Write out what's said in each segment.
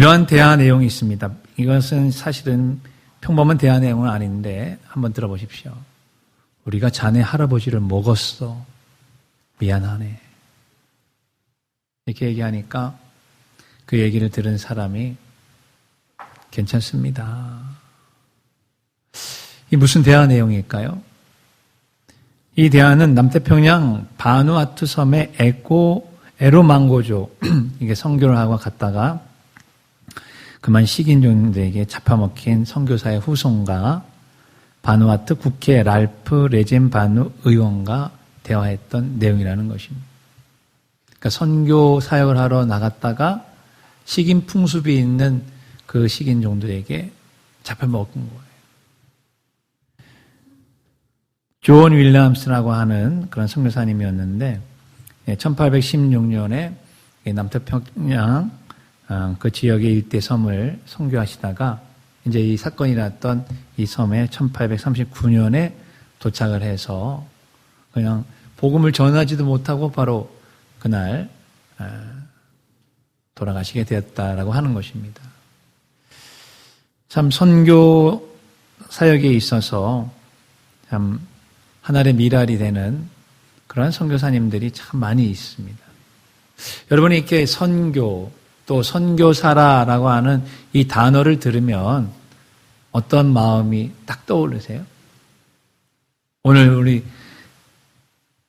이러한 대화 내용이 있습니다. 이것은 사실은 평범한 대화 내용은 아닌데 한번 들어보십시오. 우리가 자네 할아버지를 먹었어. 미안하네. 이렇게 얘기하니까 그 얘기를 들은 사람이 괜찮습니다. 이 무슨 대화 내용일까요? 이 대화는 남태평양 바누아투 섬의 에로망고조 이게 선교를 하고 갔다가 그만 식인종들에게 잡아먹힌 선교사의 후손과 바누아투 국회 랄프 레젠바누 의원과 대화했던 내용이라는 것입니다. 그러니까 선교 사역을 하러 나갔다가 식인 풍습이 있는 그 식인종들에게 잡혀먹은 거예요. 존 윌리엄스라고 하는 그런 선교사님이었는데 1816년에 남태평양 그 지역의 일대 섬을 선교하시다가 이제 이 사건이 났던 이 섬에 1839년에 도착을 해서 그냥 복음을 전하지도 못하고 바로 그날 돌아가시게 되었다라고 하는 것입니다. 참 선교 사역에 있어서 참 하나의 미랄이 되는 그러한 선교사님들이 참 많이 있습니다. 여러분이 이렇게 선교 또 선교사라라고 하는 이 단어를 들으면 어떤 마음이 딱 떠오르세요? 오늘 우리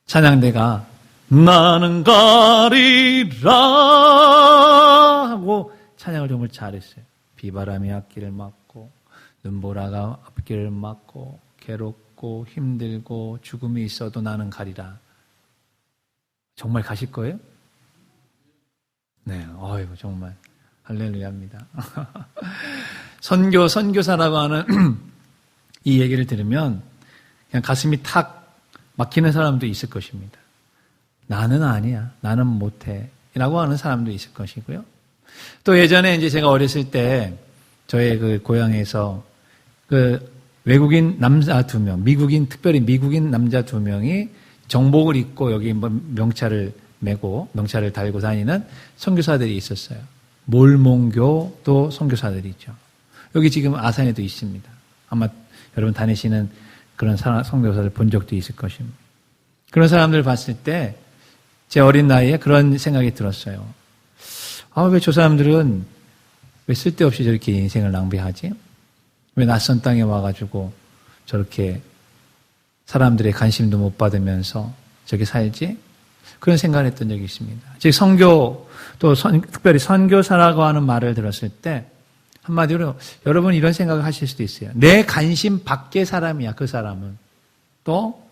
찬양대가 나는 가리라 하고 찬양을 정말 잘했어요. 비바람이 앞길을 막고 눈보라가 앞길을 막고 괴롭고 힘들고 죽음이 있어도 나는 가리라. 정말 가실 거예요? 네, 어이구 정말 할렐루야입니다. 선교사라고 하는 이 얘기를 들으면 그냥 가슴이 탁 막히는 사람도 있을 것입니다. 나는 아니야, 나는 못해 라고 하는 사람도 있을 것이고요. 또 예전에 이제 제가 어렸을 때 저의 그 고향에서 그 외국인 남자 2명, 특별히 미국인 남자 2명이 정복을 입고 여기 명찰을 메고 명찰을 달고 다니는 선교사들이 있었어요. 몰몬교도 선교사들이 있죠. 여기 지금 아산에도 있습니다. 아마 여러분 다니시는 그런 선교사들 본 적도 있을 것입니다. 그런 사람들 봤을 때 제 어린 나이에 그런 생각이 들었어요. 왜 저 사람들은 왜 쓸데없이 저렇게 인생을 낭비하지? 왜 낯선 땅에 와가지고 저렇게 사람들의 관심도 못 받으면서 저렇게 살지? 그런 생각을 했던 적이 있습니다. 즉 선교 또 특별히 선교사라고 하는 말을 들었을 때 한마디로 여러분 이런 생각을 하실 수도 있어요. 내 관심 밖의 사람이야. 그 사람은. 또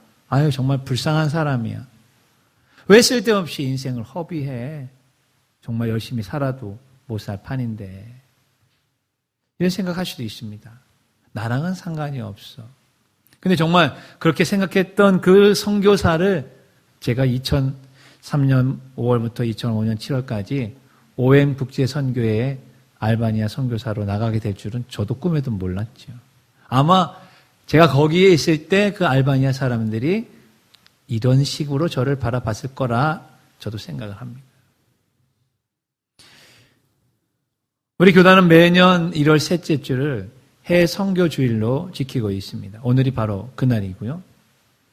정말 불쌍한 사람이야. 왜 쓸데없이 인생을 허비해? 정말 열심히 살아도 못 살 판인데. 이런 생각할 수도 있습니다. 나랑은 상관이 없어. 근데 정말 그렇게 생각했던 그 선교사를 제가 2003년 5월부터 2005년 7월까지 OM 국제선교회 알바니아 선교사로 나가게 될 줄은 저도 꿈에도 몰랐죠. 아마 제가 거기에 있을 때 그 알바니아 사람들이 이런 식으로 저를 바라봤을 거라 저도 생각을 합니다. 우리 교단은 매년 1월 셋째 주를 해외 선교주일로 지키고 있습니다. 오늘이 바로 그날이고요.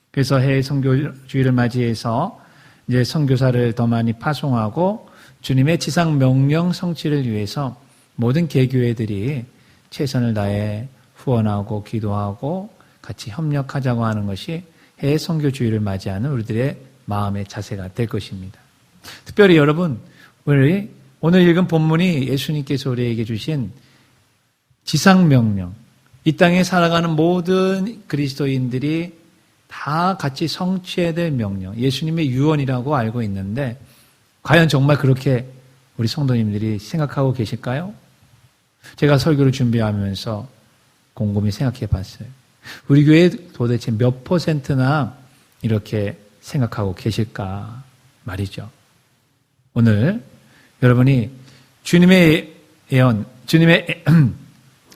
그래서 해외 선교주일을 맞이해서 이제 선교사를 더 많이 파송하고 주님의 지상 명령 성취를 위해서 모든 개교회들이 최선을 다해 후원하고 기도하고 같이 협력하자고 하는 것이 해외 선교주의를 맞이하는 우리들의 마음의 자세가 될 것입니다. 특별히 여러분, 우리 오늘 읽은 본문이 예수님께서 우리에게 주신 지상명령, 이 땅에 살아가는 모든 그리스도인들이 다 같이 성취해야 될 명령, 예수님의 유언이라고 알고 있는데 과연 정말 그렇게 우리 성도님들이 생각하고 계실까요? 제가 설교를 준비하면서 곰곰이 생각해 봤어요. 우리 교회 도대체 몇 %나 이렇게 생각하고 계실까 말이죠. 오늘 여러분이 주님의 예언, 주님의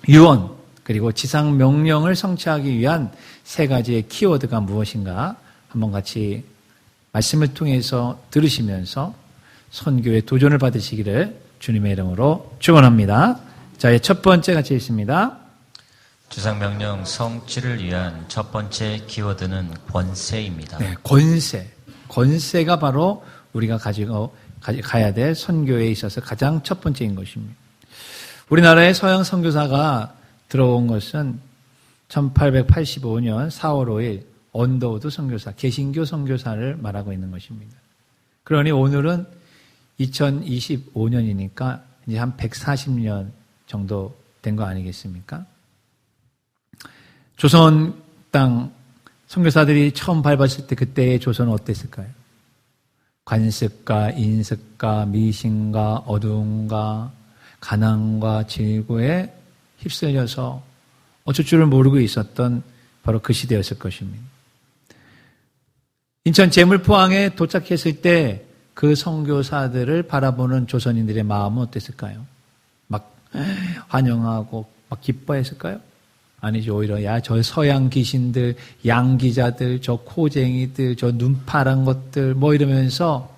유언, 그리고 지상 명령을 성취하기 위한 3가지의 키워드가 무엇인가 한번 같이 말씀을 통해서 들으시면서 선교의 도전을 받으시기를 주님의 이름으로 축원합니다. 자, 첫 번째 같이 읽습니다. 주상명령 성취를 위한 첫 번째 키워드는 권세입니다. 네, 권세. 권세가 바로 우리가 가야 될 선교에 있어서 가장 첫 번째인 것입니다. 우리나라에 서양 선교사가 들어온 것은 1885년 4월 5일 언더우드 선교사, 개신교 선교사를 말하고 있는 것입니다. 그러니 오늘은 2025년이니까 이제 한 140년 정도 된 거 아니겠습니까? 조선 땅 선교사들이 처음 밟았을 때 그때의 조선은 어땠을까요? 관습과 인습과 미신과 어두움과 가난과 질고에 휩쓸려서 어쩔 줄을 모르고 있었던 바로 그 시대였을 것입니다. 인천 제물포항에 도착했을 때 그 선교사들을 바라보는 조선인들의 마음은 어땠을까요? 막 환영하고 막 기뻐했을까요? 아니죠. 오히려 야, 저 서양 귀신들, 양기자들, 저 코쟁이들, 저 눈파란 것들 뭐 이러면서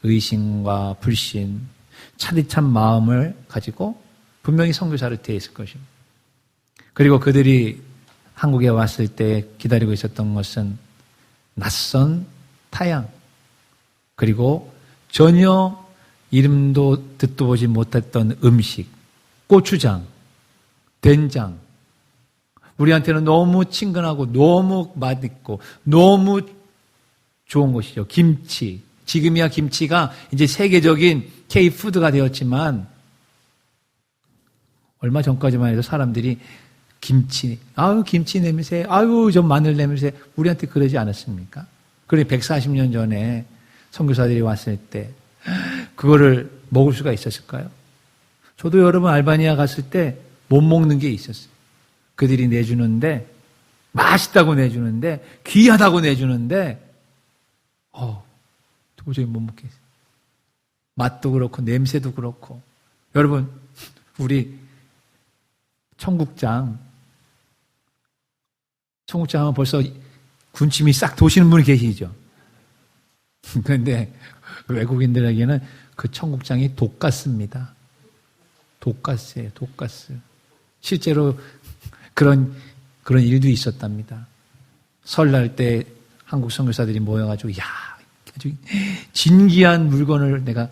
의심과 불신, 차디찬 마음을 가지고 분명히 선교사를 대했을 것입니다. 그리고 그들이 한국에 왔을 때 기다리고 있었던 것은 낯선 타양, 그리고 전혀 이름도 듣도 보지 못했던 음식, 고추장, 된장, 우리한테는 너무 친근하고 너무 맛있고 너무 좋은 것이죠. 김치. 지금이야 김치가 이제 세계적인 K-푸드가 되었지만 얼마 전까지만 해도 사람들이 김치, 아유 김치 냄새, 아유 저 마늘 냄새 우리한테 그러지 않았습니까? 그래 140년 전에 선교사들이 왔을 때 그거를 먹을 수가 있었을까요? 저도 여러분 알바니아 갔을 때 못 먹는 게 있었어요. 그들이 내주는데 맛있다고 내주는데 귀하다고 내주는데 도저히 못 먹겠어요. 맛도 그렇고 냄새도 그렇고. 여러분 우리 청국장은 벌써 군침이 싹 도시는 분이 계시죠. 그런데 외국인들에게는 그 청국장이 독가스입니다. 독가스예요. 독가스. 실제로 그런 일도 있었답니다. 설날 때 한국 선교사들이 모여가지고 야 아주 진귀한 물건을 내가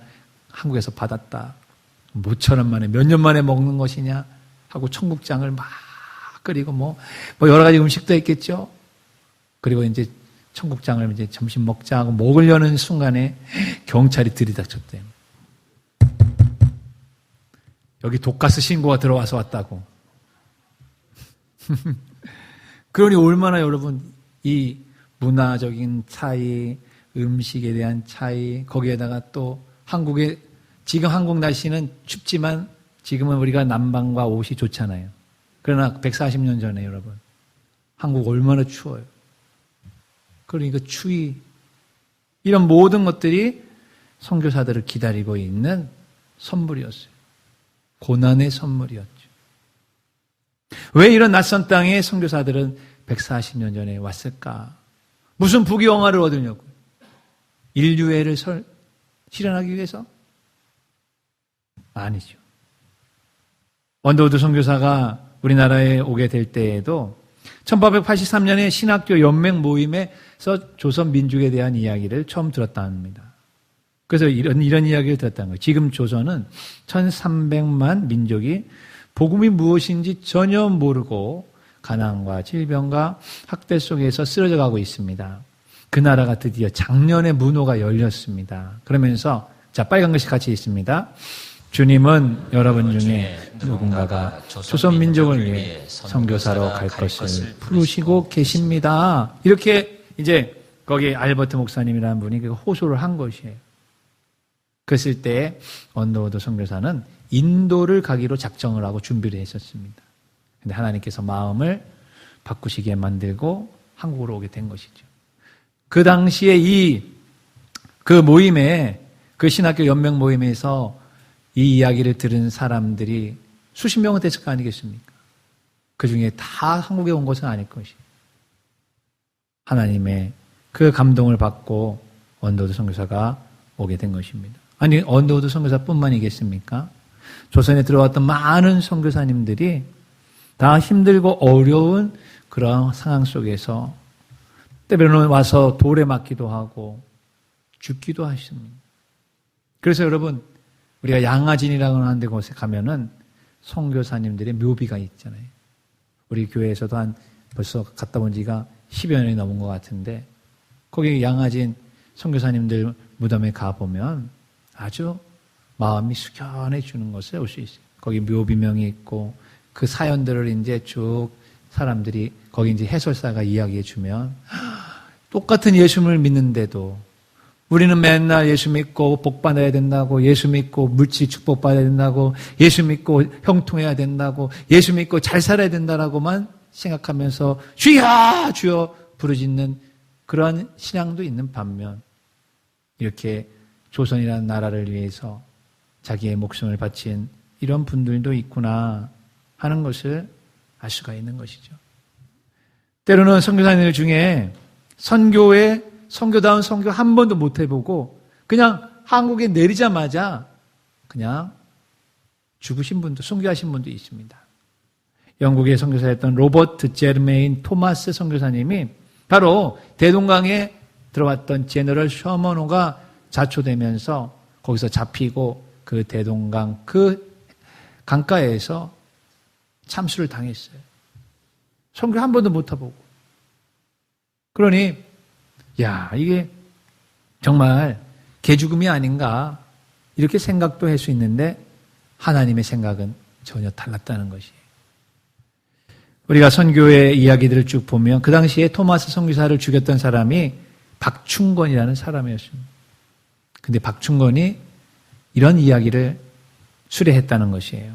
한국에서 받았다. 뭐처럼 만에 몇 년 만에 먹는 것이냐 하고 청국장을 막 끓이고 뭐 여러 가지 음식도 있겠죠. 그리고 이제 청국장을 이제 점심 먹자 하고 먹으려는 순간에 경찰이 들이닥쳤대요. 여기 독가스 신고가 들어와서 왔다고. 그러니 얼마나 여러분 이 문화적인 차이, 음식에 대한 차이, 거기에다가 또 지금 한국 날씨는 춥지만 지금은 우리가 난방과 옷이 좋잖아요. 그러나 140년 전에 여러분 한국 얼마나 추워요. 그러니까 추위 이런 모든 것들이 선교사들을 기다리고 있는 선물이었어요. 고난의 선물이었죠. 왜 이런 낯선 땅에 선교사들은 140년 전에 왔을까? 무슨 부귀영화를 얻으려고? 인류애를 실현하기 위해서? 아니죠. 언더우드 선교사가 우리나라에 오게 될 때에도 1883년에 신학교 연맹 모임에서 조선 민족에 대한 이야기를 처음 들었다 합니다. 그래서 이런 이야기를 들었다는 거예요. 지금 조선은 1300만 민족이 복음이 무엇인지 전혀 모르고 가난과 질병과 학대 속에서 쓰러져 가고 있습니다. 그 나라가 드디어 작년에 문호가 열렸습니다. 그러면서 자 빨간 글씨 같이 있습니다. 주님은 여러분 중에 누군가가 조선 민족을 위해 선교사로 갈 것을 부르시고 계십니다. 이렇게 이제 거기 알버트 목사님이라는 분이 호소를 한 것이에요. 그랬을 때 언더우드 선교사는 인도를 가기로 작정을 하고 준비를 했었습니다. 그런데 하나님께서 마음을 바꾸시게 만들고 한국으로 오게 된 것이죠. 그 당시에 그 모임에 그 신학교 연맹 모임에서 이 이야기를 들은 사람들이 수십 명은 됐을 거 아니겠습니까? 그 중에 다 한국에 온 것은 아닐 것이에요. 하나님의 그 감동을 받고 언더우드 선교사가 오게 된 것입니다. 아니, 언더우드 선교사뿐만이겠습니까? 조선에 들어왔던 많은 선교사님들이 다 힘들고 어려운 그런 상황 속에서 때로는 와서 돌에 맞기도 하고 죽기도 하십니다. 그래서 여러분, 우리가 양화진이라고 하는 데 곳에 가면은 선교사님들의 묘비가 있잖아요. 우리 교회에서도 벌써 갔다 온 지가 10여 년이 넘은 것 같은데 거기 양화진 선교사님들 무덤에 가보면 아주 마음이 숙연해지는 것을 볼 수 있어요. 거기 묘비명이 있고 그 사연들을 이제 쭉 사람들이 거기 이제 해설사가 이야기해 주면 똑같은 예수님을 믿는데도 우리는 맨날 예수 믿고 복 받아야 된다고, 예수 믿고 물질 축복 받아야 된다고, 예수 믿고 형통해야 된다고, 예수 믿고 잘 살아야 된다라고만 생각하면서 주여 주여 부르짖는 그러한 신앙도 있는 반면 이렇게 조선이라는 나라를 위해서 자기의 목숨을 바친 이런 분들도 있구나 하는 것을 알 수가 있는 것이죠. 때로는 선교사님들 중에 선교다운 선교 한 번도 못 해보고 그냥 한국에 내리자마자 그냥 죽으신 분도, 선교하신 분도 있습니다. 영국의 선교사였던 로버트 제르메인 토마스 선교사님이 바로 대동강에 들어왔던 제너럴 셔먼호가 자초되면서 거기서 잡히고 그 대동강 그 강가에서 참수를 당했어요. 선교 한 번도 못 해보고. 그러니 이게 정말 개죽음이 아닌가 이렇게 생각도 할 수 있는데 하나님의 생각은 전혀 달랐다는 것이에요. 우리가 선교의 이야기들을 쭉 보면 그 당시에 토마스 선교사를 죽였던 사람이 박충건이라는 사람이었습니다. 근데 박충건이 이런 이야기를 수레했다는 것이에요.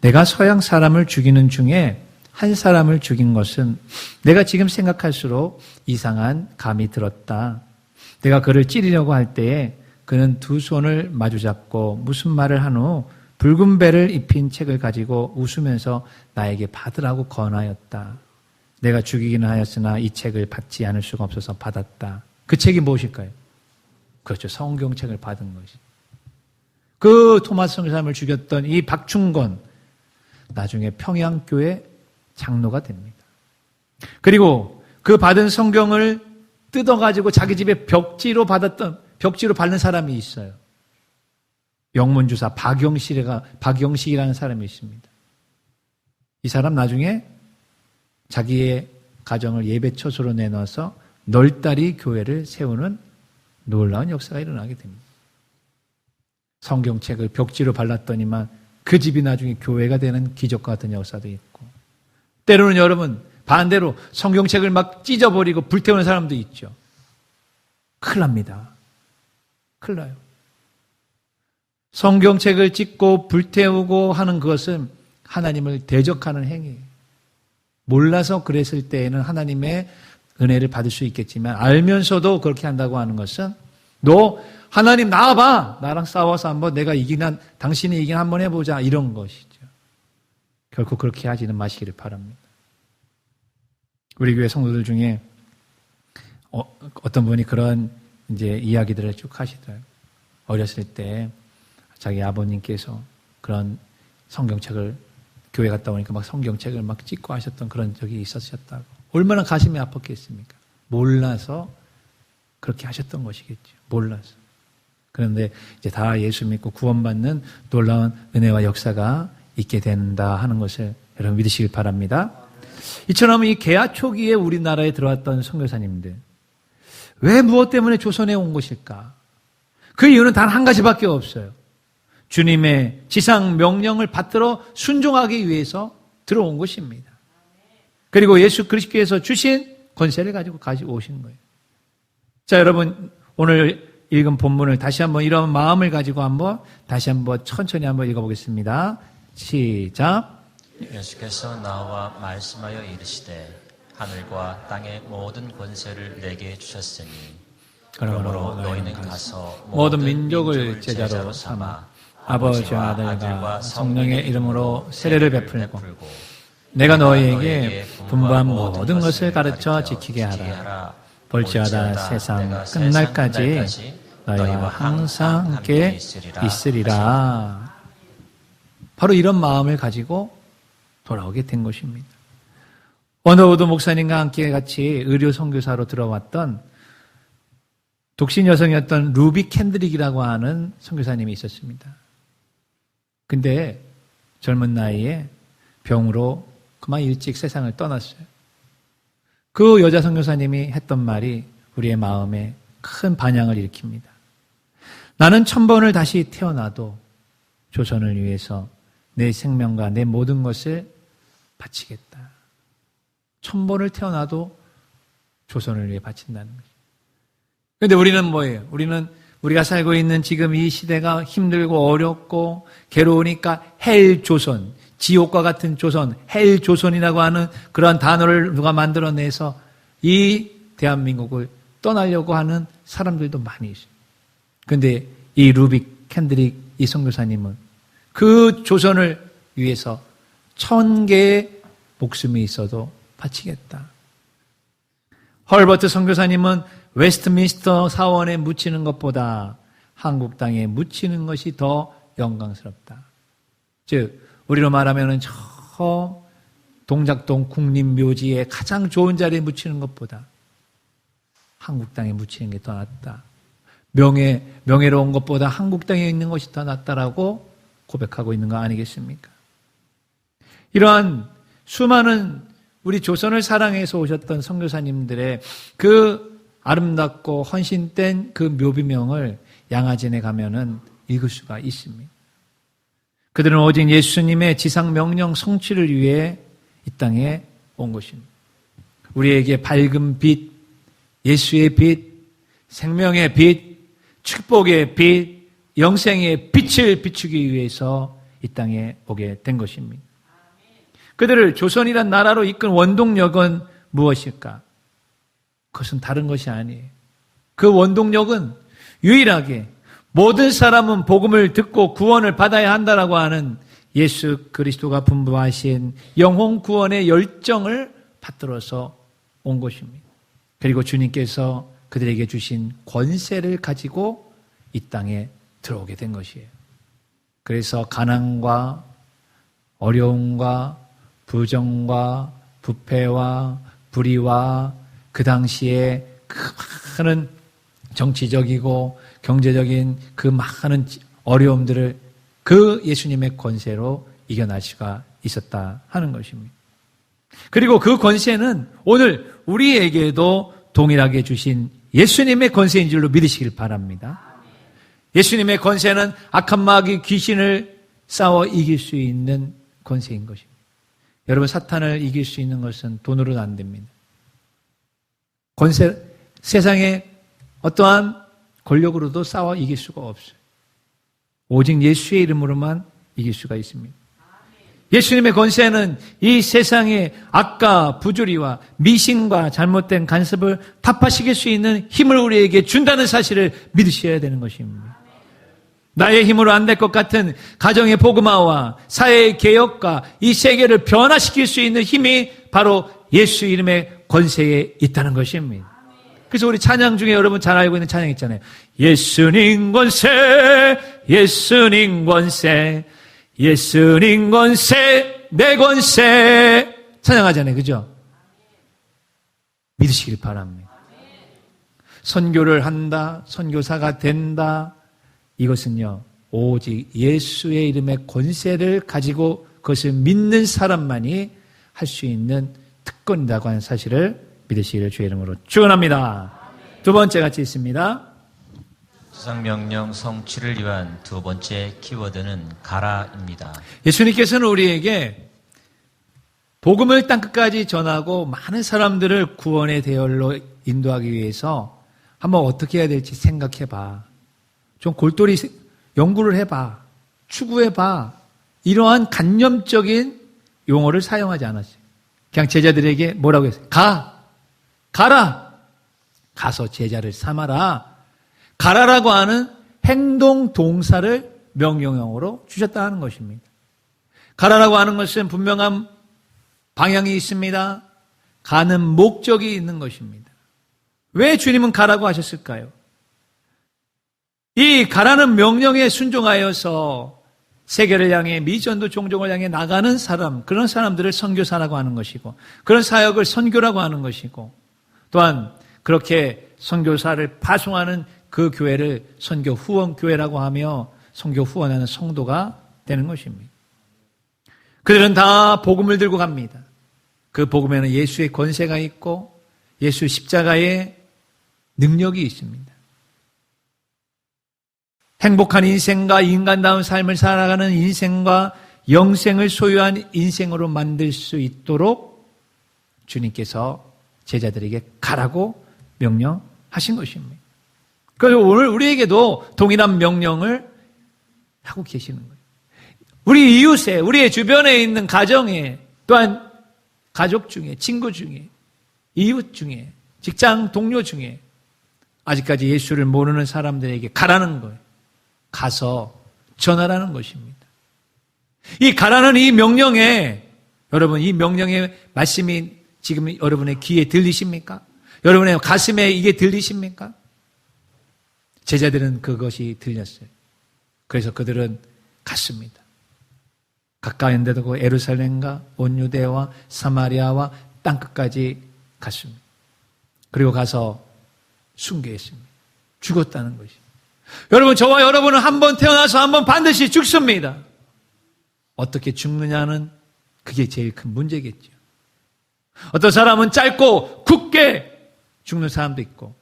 내가 서양 사람을 죽이는 중에 한 사람을 죽인 것은 내가 지금 생각할수록 이상한 감이 들었다. 내가 그를 찌르려고 할 때에 그는 두 손을 마주잡고 무슨 말을 한 후 붉은 배를 입힌 책을 가지고 웃으면서 나에게 받으라고 권하였다. 내가 죽이기는 하였으나 이 책을 받지 않을 수가 없어서 받았다. 그 책이 무엇일까요? 그렇죠. 성경책을 받은 것이. 그 토마스 선교사님을 죽였던 이 박충건 나중에 평양교회 장로가 됩니다. 그리고 그 받은 성경을 뜯어가지고 자기 집에 벽지로 받는 사람이 있어요. 영문주사 박영식이라는 사람이 있습니다. 이 사람 나중에 자기의 가정을 예배처소로 내놔서 널따리 교회를 세우는 놀라운 역사가 일어나게 됩니다. 성경책을 벽지로 발랐더니만 그 집이 나중에 교회가 되는 기적과 같은 역사도 있고, 때로는 여러분 반대로 성경책을 막 찢어버리고 불태우는 사람도 있죠. 큰일 납니다. 큰일 나요. 성경책을 찢고 불태우고 하는 그것은 하나님을 대적하는 행위예요. 몰라서 그랬을 때에는 하나님의 은혜를 받을 수 있겠지만 알면서도 그렇게 한다고 하는 것은 너 하나님 나와봐. 나랑 싸워서 한번 내가 당신이 이긴 한번 해보자. 이런 것이죠. 결코 그렇게 하지는 마시기를 바랍니다. 우리 교회 성도들 중에 어떤 분이 그런 이제 이야기들을 쭉 하시더라고요. 어렸을 때 자기 아버님께서 그런 성경책을 교회 갔다 오니까 막 성경책을 막 찍고 하셨던 그런 적이 있으셨다고. 얼마나 가슴이 아팠겠습니까? 몰라서 그렇게 하셨던 것이겠죠. 몰라서. 그런데 이제 다 예수 믿고 구원받는 놀라운 은혜와 역사가 있게 된다 하는 것을 여러분 믿으시길 바랍니다. 이처럼 이 개화 초기에 우리나라에 들어왔던 선교사님들, 왜 무엇 때문에 조선에 온 것일까? 그 이유는 단 한 가지밖에 없어요. 주님의 지상 명령을 받들어 순종하기 위해서 들어온 것입니다. 그리고 예수 그리스도께서 주신 권세를 가지고 오신 거예요. 자, 여러분 오늘 읽은 본문을 다시 한번 이런 마음을 가지고 다시 한번 천천히 한번 읽어보겠습니다. 시작. 예수께서 나와 말씀하여 이르시되 하늘과 땅의 모든 권세를 내게 주셨으니 그러므로 너희는 가서 모든 민족을 제자로 삼아 아버지와 아들과 성령의 이름으로 세례를 베풀고 내가 너희에게 분부한 모든 것을 가르쳐 지키게 하라. 볼지어다 세상 끝날까지 너희와 항상 함께 있으리라. 바로 이런 마음을 가지고 돌아오게 된 것입니다. 원어우드 목사님과 함께 같이 의료 선교사로 들어왔던 독신 여성이었던 루비 캔드릭이라고 하는 선교사님이 있었습니다. 근데 젊은 나이에 병으로 그만 일찍 세상을 떠났어요. 그 여자 선교사님이 했던 말이 우리의 마음에 큰 반향을 일으킵니다. 나는 1000번을 다시 태어나도 조선을 위해서 내 생명과 내 모든 것을 바치겠다. 1000번을 태어나도 조선을 위해 바친다는 거죠. 그런데 우리는 뭐예요? 우리가 살고 있는 지금 이 시대가 힘들고 어렵고 괴로우니까 헬 조선, 지옥과 같은 조선, 헬 조선이라고 하는 그런 단어를 누가 만들어내서 이 대한민국을 떠나려고 하는 사람들도 많이 있어요. 그런데 이 루비 캔드릭 이 선교사님은 그 조선을 위해서 1000개의 목숨이 있어도 바치겠다. 헐버트 선교사님은 웨스트민스터 사원에 묻히는 것보다 한국 땅에 묻히는 것이 더 영광스럽다. 즉 우리로 말하면 저 동작동 국립묘지에 가장 좋은 자리에 묻히는 것보다 한국 땅에 묻히는 게 더 낫다. 명예로운 것보다 한국 땅에 있는 것이 더 낫다라고 고백하고 있는 거 아니겠습니까? 이러한 수많은 우리 조선을 사랑해서 오셨던 선교사님들의 그 아름답고 헌신된 그 묘비명을 양화진에 가면은 읽을 수가 있습니다. 그들은 오직 예수님의 지상 명령 성취를 위해 이 땅에 온 것입니다. 우리에게 밝은 빛, 예수의 빛, 생명의 빛, 축복의 빛, 영생의 빛을 비추기 위해서 이 땅에 오게 된 것입니다. 그들을 조선이란 나라로 이끈 원동력은 무엇일까? 그것은 다른 것이 아니에요. 그 원동력은 유일하게 모든 사람은 복음을 듣고 구원을 받아야 한다라고 하는 예수 그리스도가 분부하신 영혼 구원의 열정을 받들어서 온 것입니다. 그리고 주님께서 그들에게 주신 권세를 가지고 이 땅에 들어오게 된 것이에요. 그래서 가난과 어려움과 부정과 부패와 불의와 그 당시에 그 많은 정치적이고 경제적인 그 많은 어려움들을 그 예수님의 권세로 이겨낼 수가 있었다 하는 것입니다. 그리고 그 권세는 오늘 우리에게도 동일하게 주신 예수님의 권세인 줄로 믿으시길 바랍니다. 예수님의 권세는 악한 마귀 귀신을 싸워 이길 수 있는 권세인 것입니다. 여러분, 사탄을 이길 수 있는 것은 돈으로는 안 됩니다. 세상에 어떠한 권력으로도 싸워 이길 수가 없어요. 오직 예수의 이름으로만 이길 수가 있습니다. 예수님의 권세는 이 세상의 악과 부조리와 미신과 잘못된 간섭을 타파시킬 수 있는 힘을 우리에게 준다는 사실을 믿으셔야 되는 것입니다. 나의 힘으로 안 될 것 같은 가정의 복음화와 사회의 개혁과 이 세계를 변화시킬 수 있는 힘이 바로 예수 이름의 권세에 있다는 것입니다. 그래서 우리 찬양 중에 여러분 잘 알고 있는 찬양 있잖아요. 예수님 권세, 예수님 권세, 예수님 권세, 내 권세 찬양하잖아요. 그죠? 믿으시길 바랍니다. 선교를 한다, 선교사가 된다. 이것은요, 오직 예수의 이름의 권세를 가지고 그것을 믿는 사람만이 할 수 있는 특권이라고 하는 사실을 믿으시기를 주의 이름으로 축원합니다. 두 번째 같이 있습니다. 지상명령 성취를 위한 두 번째 키워드는 가라입니다. 예수님께서는 우리에게 복음을 땅끝까지 전하고 많은 사람들을 구원의 대열로 인도하기 위해서 한번 어떻게 해야 될지 생각해봐. 좀 골똘히 연구를 해봐. 추구해봐. 이러한 간념적인 용어를 사용하지 않았어요. 그냥 제자들에게 뭐라고 했어요? 가라. 가서 제자를 삼아라. 가라라고 하는 행동 동사를 명령형으로 주셨다는 것입니다. 가라라고 하는 것은 분명한 방향이 있습니다. 가는 목적이 있는 것입니다. 왜 주님은 가라고 하셨을까요? 이 가라는 명령에 순종하여서 세계를 향해 미전도 종족을 향해 나가는 사람, 그런 사람들을 선교사라고 하는 것이고, 그런 사역을 선교라고 하는 것이고, 또한 그렇게 선교사를 파송하는 그 교회를 선교 후원 교회라고 하며 선교 후원하는 성도가 되는 것입니다. 그들은 다 복음을 들고 갑니다. 그 복음에는 예수의 권세가 있고 예수 십자가의 능력이 있습니다. 행복한 인생과 인간다운 삶을 살아가는 인생과 영생을 소유한 인생으로 만들 수 있도록 주님께서 제자들에게 가라고 명령하신 것입니다. 그래서 오늘 우리에게도 동일한 명령을 하고 계시는 거예요. 우리 이웃에, 우리의 주변에 있는 가정에, 또한 가족 중에, 친구 중에, 이웃 중에, 직장 동료 중에 아직까지 예수를 모르는 사람들에게 가라는 거예요. 가서 전하라는 것입니다. 이 가라는 이 명령에, 여러분 이 명령의 말씀이 지금 여러분의 귀에 들리십니까? 여러분의 가슴에 이게 들리십니까? 제자들은 그것이 들렸어요. 그래서 그들은 갔습니다. 가까이인데도 예루살렘과 온 유대와 사마리아와 땅끝까지 갔습니다. 그리고 가서 순교했습니다. 죽었다는 것이. 여러분, 저와 여러분은 한 번 태어나서 한 번 반드시 죽습니다. 어떻게 죽느냐는 그게 제일 큰 문제겠죠. 어떤 사람은 짧고 굵게 죽는 사람도 있고,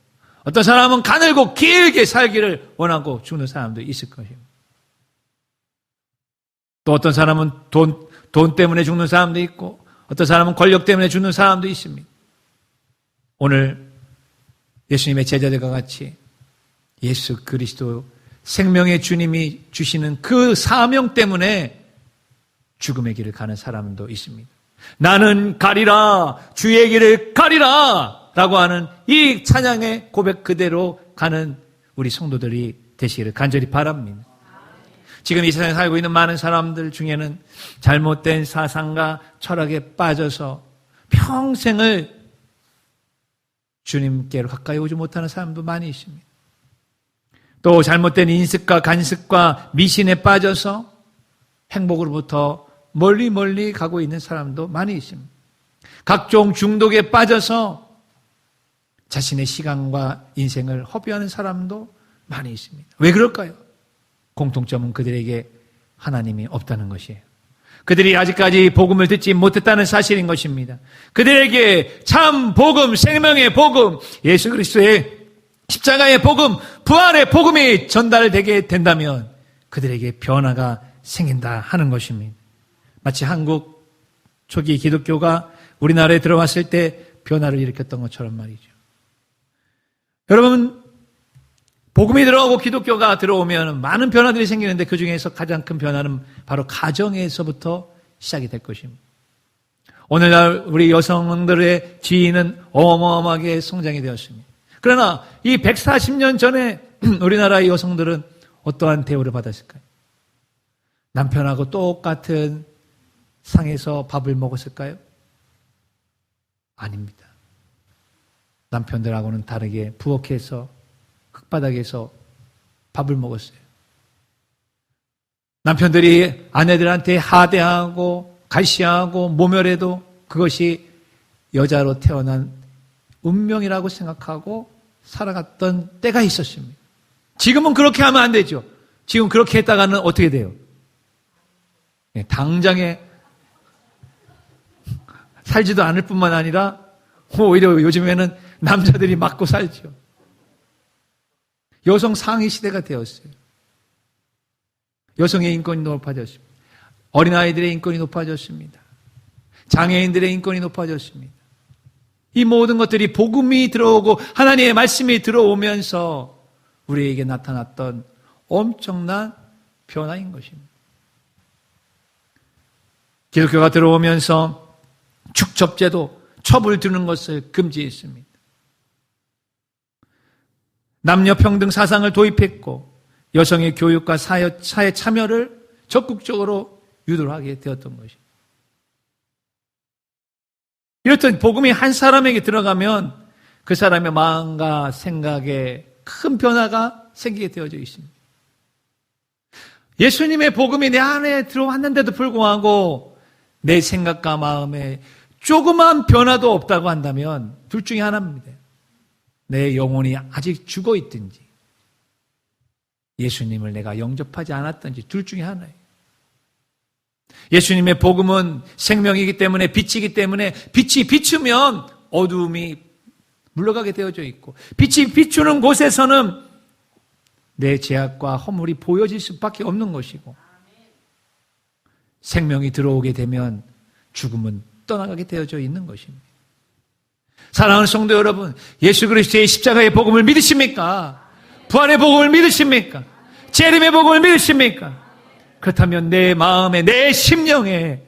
어떤 사람은 가늘고 길게 살기를 원하고 죽는 사람도 있을 것입니다. 또 어떤 사람은 돈 때문에 죽는 사람도 있고, 어떤 사람은 권력 때문에 죽는 사람도 있습니다. 오늘 예수님의 제자들과 같이 예수 그리스도 생명의 주님이 주시는 그 사명 때문에 죽음의 길을 가는 사람도 있습니다. 나는 가리라, 주의 길을 가리라 라고 하는 이 찬양의 고백 그대로 가는 우리 성도들이 되시기를 간절히 바랍니다. 지금 이 세상에 살고 있는 많은 사람들 중에는 잘못된 사상과 철학에 빠져서 평생을 주님께로 가까이 오지 못하는 사람도 많이 있습니다. 또 잘못된 인습과 간습과 미신에 빠져서 행복으로부터 멀리 가고 있는 사람도 많이 있습니다. 각종 중독에 빠져서 자신의 시간과 인생을 허비하는 사람도 많이 있습니다. 왜 그럴까요? 공통점은 그들에게 하나님이 없다는 것이에요. 그들이 아직까지 복음을 듣지 못했다는 사실인 것입니다. 그들에게 참 복음, 생명의 복음, 예수 그리스도의 십자가의 복음, 부활의 복음이 전달되게 된다면 그들에게 변화가 생긴다 하는 것입니다. 마치 한국 초기 기독교가 우리나라에 들어왔을 때 변화를 일으켰던 것처럼 말이죠. 여러분, 복음이 들어오고 기독교가 들어오면 많은 변화들이 생기는데 그 중에서 가장 큰 변화는 바로 가정에서부터 시작이 될 것입니다. 오늘날 우리 여성들의 지위는 어마어마하게 성장이 되었습니다. 그러나 이 140년 전에 우리나라의 여성들은 어떠한 대우를 받았을까요? 남편하고 똑같은 상에서 밥을 먹었을까요? 아닙니다. 남편들하고는 다르게 부엌에서 흙바닥에서 밥을 먹었어요. 남편들이 아내들한테 하대하고 갈시하고 모멸해도 그것이 여자로 태어난 운명이라고 생각하고 살아갔던 때가 있었습니다. 지금은 그렇게 하면 안 되죠. 지금 그렇게 했다가는 어떻게 돼요? 당장에 살지도 않을 뿐만 아니라 오히려 요즘에는 남자들이 맞고 살죠. 여성 상위 시대가 되었어요. 여성의 인권이 높아졌습니다. 어린아이들의 인권이 높아졌습니다. 장애인들의 인권이 높아졌습니다. 이 모든 것들이 복음이 들어오고 하나님의 말씀이 들어오면서 우리에게 나타났던 엄청난 변화인 것입니다. 기독교가 들어오면서 축첩제도, 첩을 두는 것을 금지했습니다. 남녀평등 사상을 도입했고 여성의 교육과 사회 참여를 적극적으로 유도하게 되었던 것입니다. 이렇듯 복음이 한 사람에게 들어가면 그 사람의 마음과 생각에 큰 변화가 생기게 되어져 있습니다. 예수님의 복음이 내 안에 들어왔는데도 불구하고 내 생각과 마음에 조그만 변화도 없다고 한다면 둘 중에 하나입니다. 내 영혼이 아직 죽어 있든지 예수님을 내가 영접하지 않았든지 둘 중에 하나예요. 예수님의 복음은 생명이기 때문에 빛이기 때문에 빛이 비추면 어두움이 물러가게 되어져 있고 빛이 비추는 곳에서는 내 죄악과 허물이 보여질 수밖에 없는 것이고 생명이 들어오게 되면 죽음은 떠나가게 되어져 있는 것입니다. 사랑하는 성도 여러분, 예수 그리스도의 십자가의 복음을 믿으십니까? 부활의 복음을 믿으십니까? 재림의 복음을 믿으십니까? 그렇다면 내 마음에 내 심령에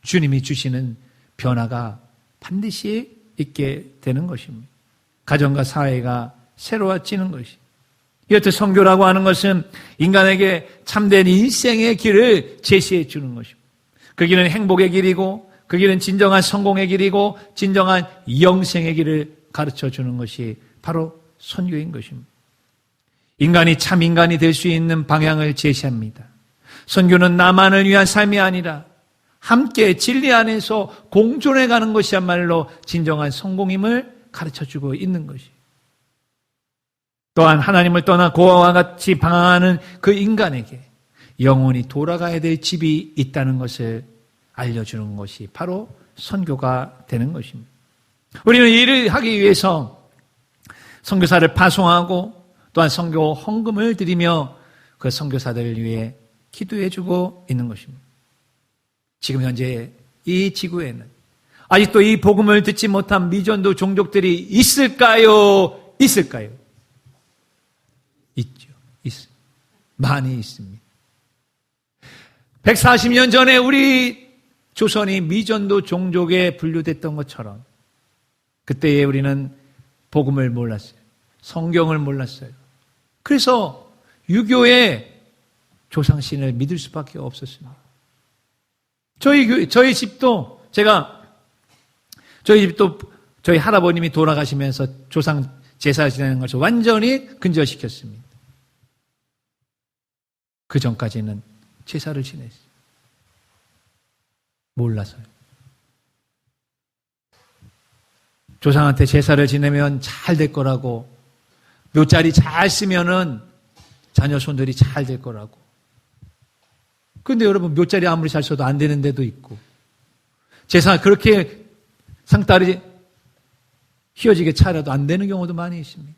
주님이 주시는 변화가 반드시 있게 되는 것입니다. 가정과 사회가 새로워지는 것입니다. 이렇듯 선교라고 하는 것은 인간에게 참된 인생의 길을 제시해 주는 것입니다. 그 길은 행복의 길이고 그 길은 진정한 성공의 길이고 진정한 영생의 길을 가르쳐 주는 것이 바로 선교인 것입니다. 인간이 참 인간이 될 수 있는 방향을 제시합니다. 선교는 나만을 위한 삶이 아니라 함께 진리 안에서 공존해 가는 것이야말로 진정한 성공임을 가르쳐주고 있는 것이. 또한 하나님을 떠나 고아와 같이 방황하는 그 인간에게 영원히 돌아가야 될 집이 있다는 것을 알려주는 것이 바로 선교가 되는 것입니다. 우리는 이를 하기 위해서 선교사를 파송하고 또한 선교 헌금을 드리며 그 선교사들을 위해 기도해주고 있는 것입니다. 지금 현재 이 지구에는 아직도 이 복음을 듣지 못한 미전도 종족들이 있을까요? 있을까요? 있죠. 있습니다. 많이 있습니다. 140년 전에 우리 조선이 미전도 종족에 분류됐던 것처럼 그때에 우리는 복음을 몰랐어요. 성경을 몰랐어요. 그래서 유교의 조상신을 믿을 수밖에 없었습니다. 저희 집도 저희 할아버님이 돌아가시면서 조상 제사 지내는 것을 완전히 근절시켰습니다. 그 전까지는 제사를 지냈어요. 몰라서요. 조상한테 제사를 지내면 잘 될 거라고, 묘자리 잘 쓰면은 자녀 손들이 잘 될 거라고. 근데 여러분, 묘자리 아무리 잘 써도 안 되는 데도 있고, 제사 그렇게 상다리 휘어지게 차려도 안 되는 경우도 많이 있습니다.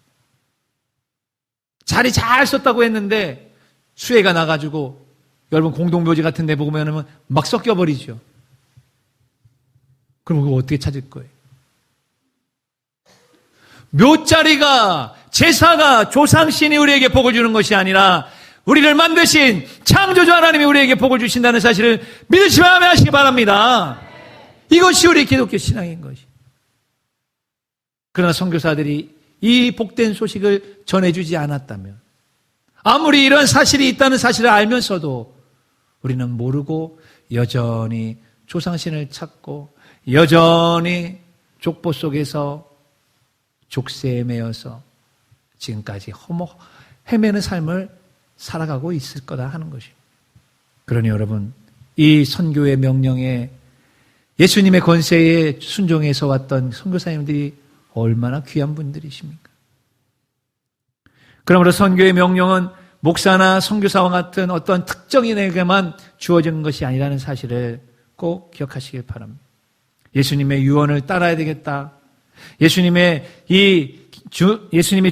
자리 잘 썼다고 했는데 수해가 나가지고 여러분 공동묘지 같은 데 보면 막 섞여버리죠. 그럼 그거 어떻게 찾을 거예요? 묘자리가, 제사가 조상신이 우리에게 복을 주는 것이 아니라 우리를 만드신 창조주 하나님이 우리에게 복을 주신다는 사실을 믿으시면 하시기 바랍니다. 이것이 우리 기독교 신앙인 것이. 그러나 선교사들이 이 복된 소식을 전해주지 않았다면, 아무리 이런 사실이 있다는 사실을 알면서도 우리는 모르고 여전히 조상신을 찾고 여전히 족보 속에서 족쇄에 매여서 지금까지 헤매는 삶을 살아가고 있을 거다 하는 것입니다. 그러니 여러분, 이 선교의 명령에 예수님의 권세에 순종해서 왔던 선교사님들이 얼마나 귀한 분들이십니까? 그러므로 선교의 명령은 목사나 선교사와 같은 어떤 특정인에게만 주어진 것이 아니라는 사실을 꼭 기억하시길 바랍니다. 예수님의 유언을 따라야 되겠다. 예수님이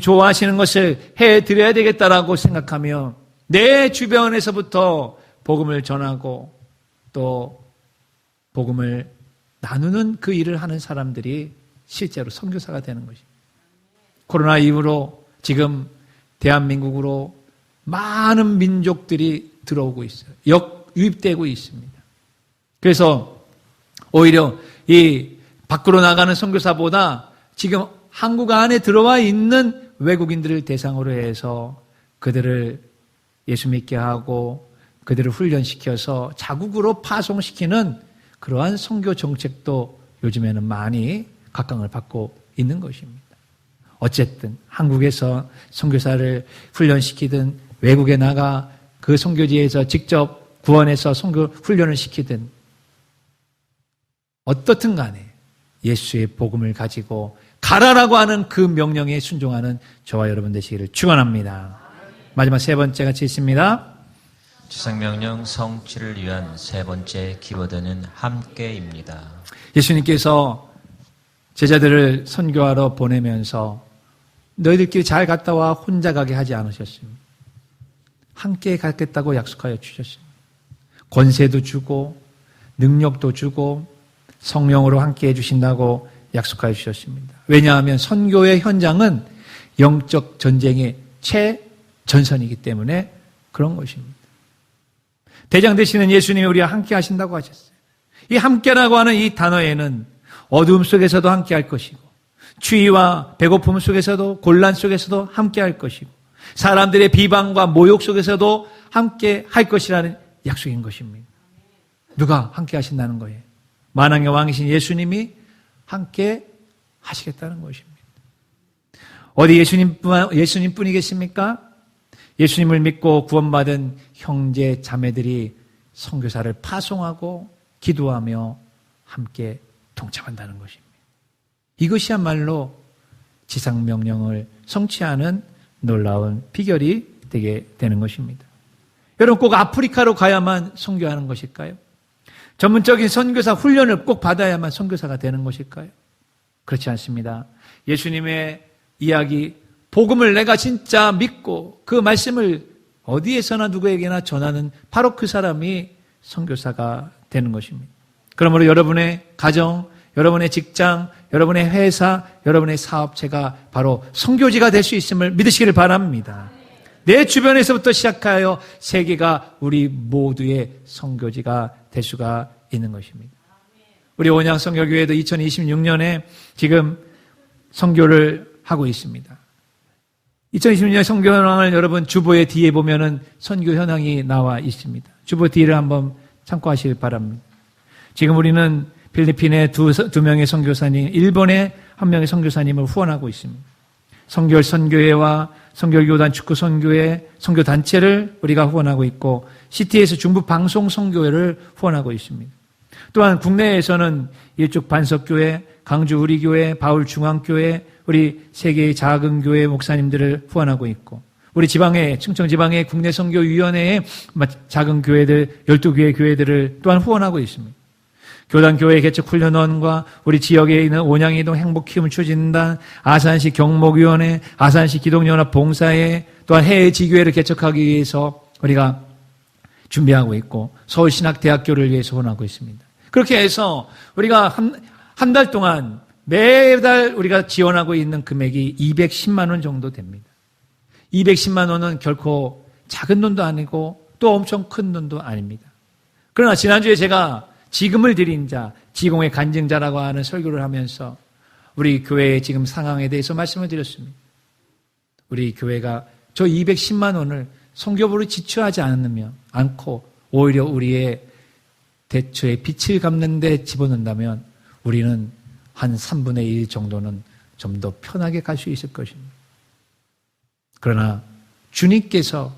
좋아하시는 것을 해드려야 되겠다라고 생각하며 내 주변에서부터 복음을 전하고 또 복음을 나누는 그 일을 하는 사람들이 실제로 선교사가 되는 것입니다. 코로나 이후로 지금 대한민국으로 많은 민족들이 들어오고 있어요. 유입되고 있습니다. 그래서 오히려 이 밖으로 나가는 선교사보다 지금 한국 안에 들어와 있는 외국인들을 대상으로 해서 그들을 예수 믿게 하고 그들을 훈련시켜서 자국으로 파송시키는 그러한 선교 정책도 요즘에는 많이 각광을 받고 있는 것입니다. 어쨌든 한국에서 선교사를 훈련시키든 외국에 나가 그 선교지에서 직접 구원해서 선교 훈련을 시키든 어떻든 간에 예수의 복음을 가지고 가라라고 하는 그 명령에 순종하는 저와 여러분 되시기를 축원합니다. 마지막 세 번째 같이 있습니다. 지상명령 성취를 위한 세 번째 키워드는 함께입니다. 예수님께서 제자들을 선교하러 보내면서 너희들끼리 잘 갔다 와 혼자 가게 하지 않으셨습니다. 함께 가겠다고 약속하여 주셨습니다. 권세도 주고 능력도 주고 성령으로 함께 해주신다고 약속하여 주셨습니다. 왜냐하면 선교의 현장은 영적 전쟁의 최전선이기 때문에 그런 것입니다. 대장 되시는 예수님이 우리와 함께 하신다고 하셨어요. 이 함께라고 하는 이 단어에는 어두움 속에서도 함께 할 것이고 추위와 배고픔 속에서도 곤란 속에서도 함께 할 것이고 사람들의 비방과 모욕 속에서도 함께 할 것이라는 약속인 것입니다. 누가 함께 하신다는 거예요? 만왕의 왕이신 예수님이 함께 하시겠다는 것입니다. 어디 예수님뿐이 계십니까? 예수님을 믿고 구원받은 형제 자매들이 선교사를 파송하고 기도하며 함께 동참한다는 것입니다. 이것이야말로 지상명령을 성취하는 놀라운 비결이 되게 되는 것입니다. 여러분 꼭 아프리카로 가야만 선교하는 것일까요? 전문적인 선교사 훈련을 꼭 받아야만 선교사가 되는 것일까요? 그렇지 않습니다. 예수님의 이야기, 복음을 내가 진짜 믿고 그 말씀을 어디에서나 누구에게나 전하는 바로 그 사람이 선교사가 되는 것입니다. 그러므로 여러분의 가정, 여러분의 직장, 여러분의 회사, 여러분의 사업체가 바로 선교지가 될 수 있음을 믿으시기를 바랍니다. 내 주변에서부터 시작하여 세계가 우리 모두의 선교지가 될 수가 있는 것입니다. 우리 온양 선교교회도 2026년에 지금 선교를 하고 있습니다. 2026년 선교 현황을 여러분 주보의 뒤에 보면은 선교 현황이 나와 있습니다. 주보 뒤를 한번 참고하시길 바랍니다. 지금 우리는 필리핀의 두 명의 선교사님, 일본의 한 명의 선교사님을 후원하고 있습니다. 성결 선교회와 성결교단 축구 선교회, 선교단체를 우리가 후원하고 있고 CT에서 중부 방송 선교회를 후원하고 있습니다. 또한 국내에서는 일족 반석교회, 강주 우리교회, 바울중앙교회, 우리 세계의 작은 교회 목사님들을 후원하고 있고 우리 지방의 충청지방의 국내 선교위원회의 작은 교회들 12개의 교회들을 또한 후원하고 있습니다. 교단교회 개척훈련원과 우리 지역에 있는 온양이동 행복키움 추진단, 아산시 경목위원회, 아산시 기독연합 봉사회, 또한 해외 지교회를 개척하기 위해서 우리가 준비하고 있고 서울신학대학교를 위해서 후원하고 있습니다. 그렇게 해서 우리가 한 달 동안 매달 우리가 지원하고 있는 금액이 210만 원 정도 됩니다. 210만 원은 결코 작은 돈도 아니고 또 엄청 큰 돈도 아닙니다. 그러나 지난주에 제가 지금을 드린 자, 지공의 간증자라고 하는 설교를 하면서 우리 교회의 지금 상황에 대해서 말씀을 드렸습니다. 우리 교회가 저 210만 원을 선교부로 지출하지 않고 오히려 우리의 대처의 빚을 갚는 데 집어넣는다면 우리는 한 3분의 1 정도는 좀 더 편하게 갈 수 있을 것입니다. 그러나 주님께서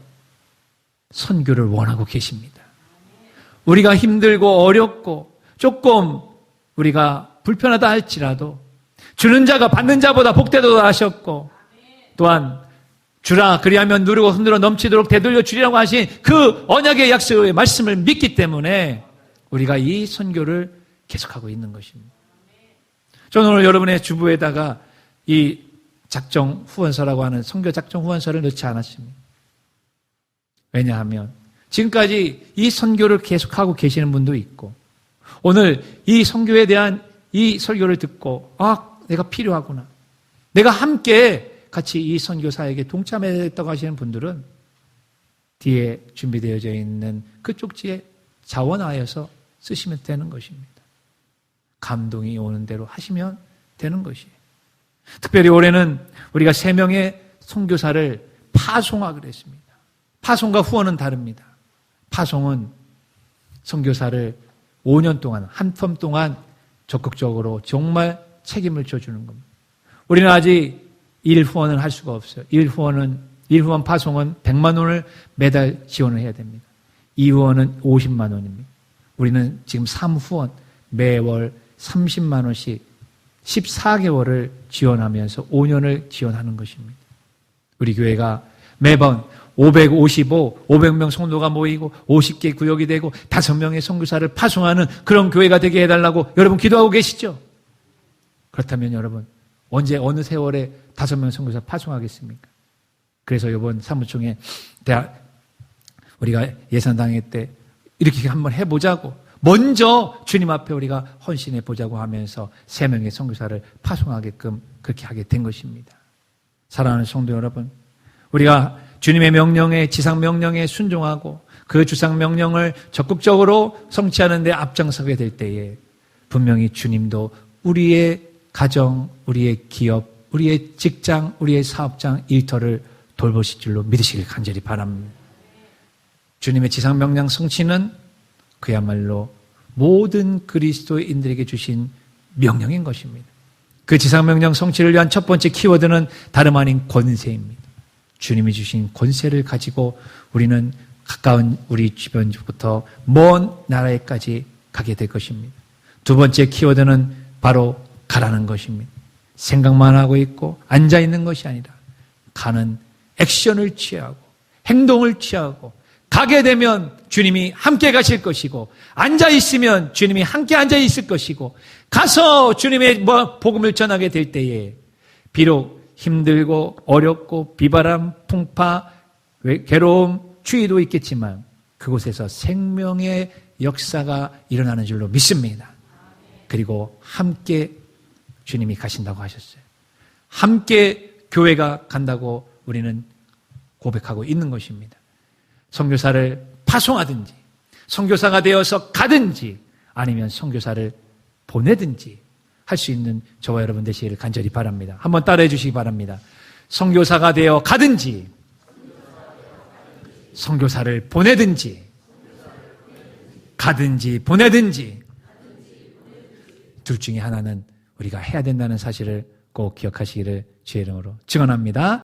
선교를 원하고 계십니다. 우리가 힘들고 어렵고 조금 우리가 불편하다 할지라도 주는 자가 받는 자보다 복되도다 하셨고 또한 주라 그리하면 누르고 흔들어 넘치도록 되돌려 주리라고 하신 그 언약의 약속의 말씀을 믿기 때문에 우리가 이 선교를 계속하고 있는 것입니다. 저는 오늘 여러분의 주부에다가 이 작정 후원서라고 하는 선교 작정 후원서를 넣지 않았습니다. 왜냐하면 지금까지 이 선교를 계속하고 계시는 분도 있고 오늘 이 선교에 대한 이 설교를 듣고 내가 필요하구나. 내가 함께 같이 이 선교사에게 동참했다고 하시는 분들은 뒤에 준비되어져 있는 그 쪽지에 자원하여서 쓰시면 되는 것입니다. 감동이 오는 대로 하시면 되는 것이에요. 특별히 올해는 우리가 3명의 선교사를 파송하기로 했습니다. 파송과 후원은 다릅니다. 파송은 선교사를 5년 동안 한 텀 동안 적극적으로 정말 책임을 져주는 겁니다. 우리는 아직 일 후원을 할 수가 없어요. 일 후원 파송은 100만 원을 매달 지원을 해야 됩니다. 2후원은 50만 원입니다. 우리는 지금 3후원 매월 30만 원씩 14개월을 지원하면서 5년을 지원하는 것입니다. 우리 교회가 매번 500명 성도가 모이고 50개 구역이 되고 5명의 선교사를 파송하는 그런 교회가 되게 해달라고 여러분 기도하고 계시죠? 그렇다면 여러분 언제 어느 세월에 5명 선교사 파송하겠습니까? 그래서 이번 사무총회 우리가 예산당회 때 이렇게 한번 해보자고 먼저 주님 앞에 우리가 헌신해 보자고 하면서 3명의 선교사를 파송하게끔 그렇게 하게 된 것입니다. 사랑하는 성도 여러분, 우리가 주님의 명령에 지상 명령에 순종하고 그 주상 명령을 적극적으로 성취하는 데 앞장서게 될 때에 분명히 주님도 우리의 가정, 우리의 기업, 우리의 직장, 우리의 사업장 일터를 돌보실 줄로 믿으시길 간절히 바랍니다. 주님의 지상 명령 성취는 그야말로 모든 그리스도인들에게 주신 명령인 것입니다. 그 지상 명령 성취를 위한 첫 번째 키워드는 다름 아닌 권세입니다. 주님이 주신 권세를 가지고 우리는 가까운 우리 주변부터 먼 나라에까지 가게 될 것입니다. 두 번째 키워드는 바로 가라는 것입니다. 생각만 하고 있고 앉아 있는 것이 아니라 가는 액션을 취하고 행동을 취하고 가게 되면 주님이 함께 가실 것이고 앉아 있으면 주님이 함께 앉아 있을 것이고 가서 주님의 복음을 전하게 될 때에 비록 힘들고 어렵고 비바람, 풍파, 괴로움, 추위도 있겠지만 그곳에서 생명의 역사가 일어나는 줄로 믿습니다. 그리고 함께 주님이 가신다고 하셨어요. 함께 교회가 간다고 우리는 고백하고 있는 것입니다. 선교사를 파송하든지 선교사가 되어서 가든지 아니면 선교사를 보내든지 할 수 있는 저와 여러분 되시기를 간절히 바랍니다. 한번 따라해 주시기 바랍니다. 선교사가 되어 가든지 선교사를 보내든지 가든지 보내든지 둘 중에 하나는 우리가 해야 된다는 사실을 꼭 기억하시기를 주의 이름으로 증언합니다.